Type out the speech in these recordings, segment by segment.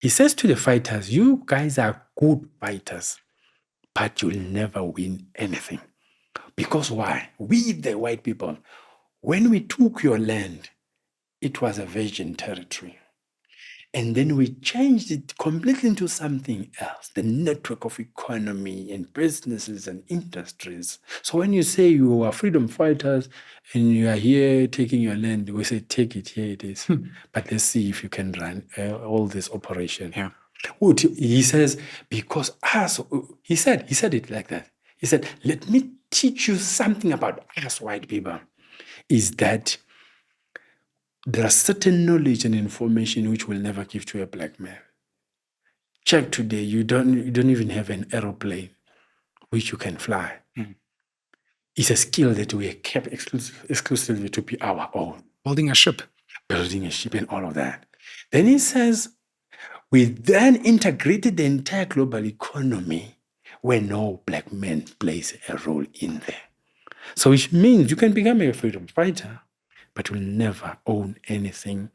He says to the fighters, you guys are good fighters, but you'll never win anything. Because why? We, the white people, when we took your land, it was a virgin territory. And then we changed it completely into something else, the network of economy and businesses and industries. So when you say you are freedom fighters and you are here taking your land, we say, take it, here it is. But let's see if you can run all this operation. Yeah. He says, because us, he said it like that. He said, let me teach you something about us white people, is that there are certain knowledge and information which we'll never give to a black man. Check today, you don't even have an aeroplane which you can fly. It's a skill that we kept exclusively to be our own. Building a ship and all of that. Then he says, we then integrated the entire global economy where no black man plays a role in there. So which means you can become a freedom fighter, but will never own anything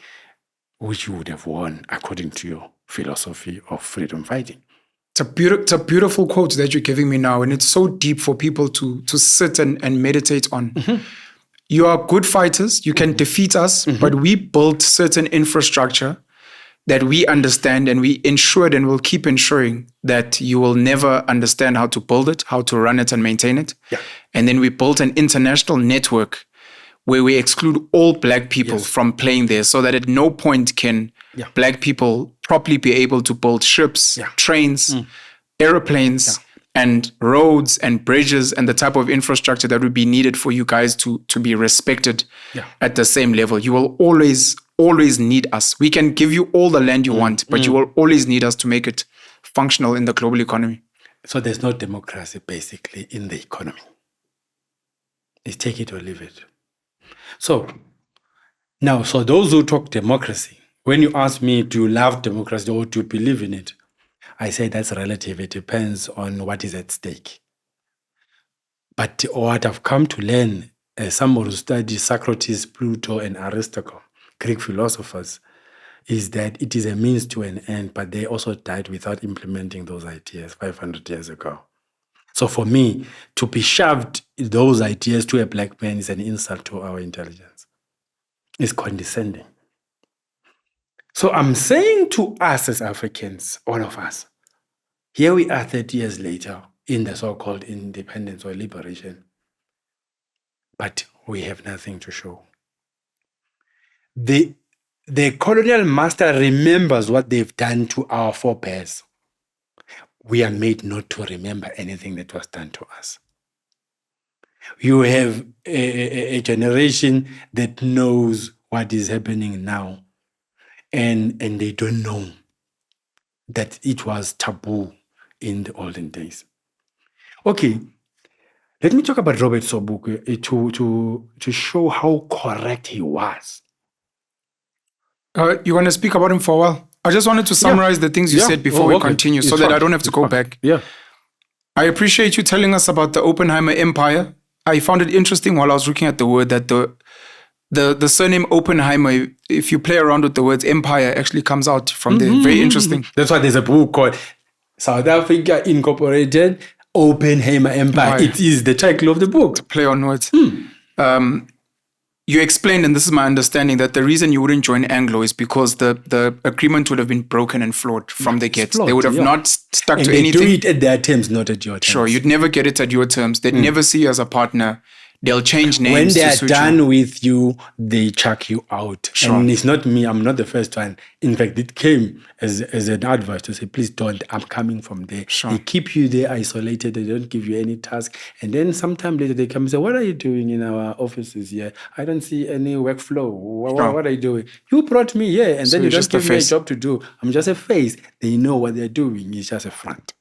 which you would have won according to your philosophy of freedom fighting. It's a beautiful quote that you're giving me now, and it's so deep for people to sit and meditate on. Mm-hmm. You are good fighters. You can defeat us, but we built certain infrastructure that we understand, and we ensured and will keep ensuring that you will never understand how to build it, how to run it and maintain it. Yeah. And then we built an international network where we exclude all black people from playing there, so that at no point can black people properly be able to build ships, trains, airplanes, and roads and bridges and the type of infrastructure that would be needed for you guys to be respected at the same level. You will always need us. We can give you all the land you want, but you will always need us to make it functional in the global economy. So there's no democracy basically in the economy. It's take it or leave it. So those who talk democracy, when you ask me, do you love democracy or do you believe in it? I say that's relative. It depends on what is at stake. But what I've come to learn as someone who studies Socrates, Plato, and Aristotle, Greek philosophers, is that it is a means to an end, but they also died without implementing those ideas 500 years ago. So for me, to be shoved those ideas to a black man is an insult to our intelligence. It's condescending. So I'm saying to us as Africans, all of us, here we are 30 years later in the so-called independence or liberation, but we have nothing to show. The colonial master remembers what they've done to our forebears. We are made not to remember anything that was done to us. You have a generation that knows what is happening now, and they don't know that it was taboo in the olden days. Okay, let me talk about Robert Sobukwe to show how correct he was. You want to speak about him for a while? I just wanted to summarize the things you said before we continue, so that I don't have to go back. Yeah. I appreciate you telling us about the Oppenheimer empire. I found it interesting while I was looking at the word that the surname Oppenheimer, if you play around with the words empire, actually comes out from there. Very interesting. That's why there's a book called South Africa Incorporated Oppenheimer Empire. It is the title of the book. To play on words. You explained, and this is my understanding, that the reason you wouldn't join Anglo is because the agreement would have been broken and flawed from the get. They would have not stuck to anything. They do it at their terms, not at your terms. Sure, you'd never get it at your terms. They'd never see you as a partner. They'll change names. When they are done with you, they chuck you out. Sure. And it's not me. I'm not the first one. In fact, it came as an advice to say, please don't. I'm coming from there. Sure. They keep you there isolated. They don't give you any task. And then sometime later, they come and say, what are you doing in our offices here? I don't see any workflow. What are you doing? You brought me here, and then you don't give me a job to do. I'm just a face. They know what they're doing. It's just a front.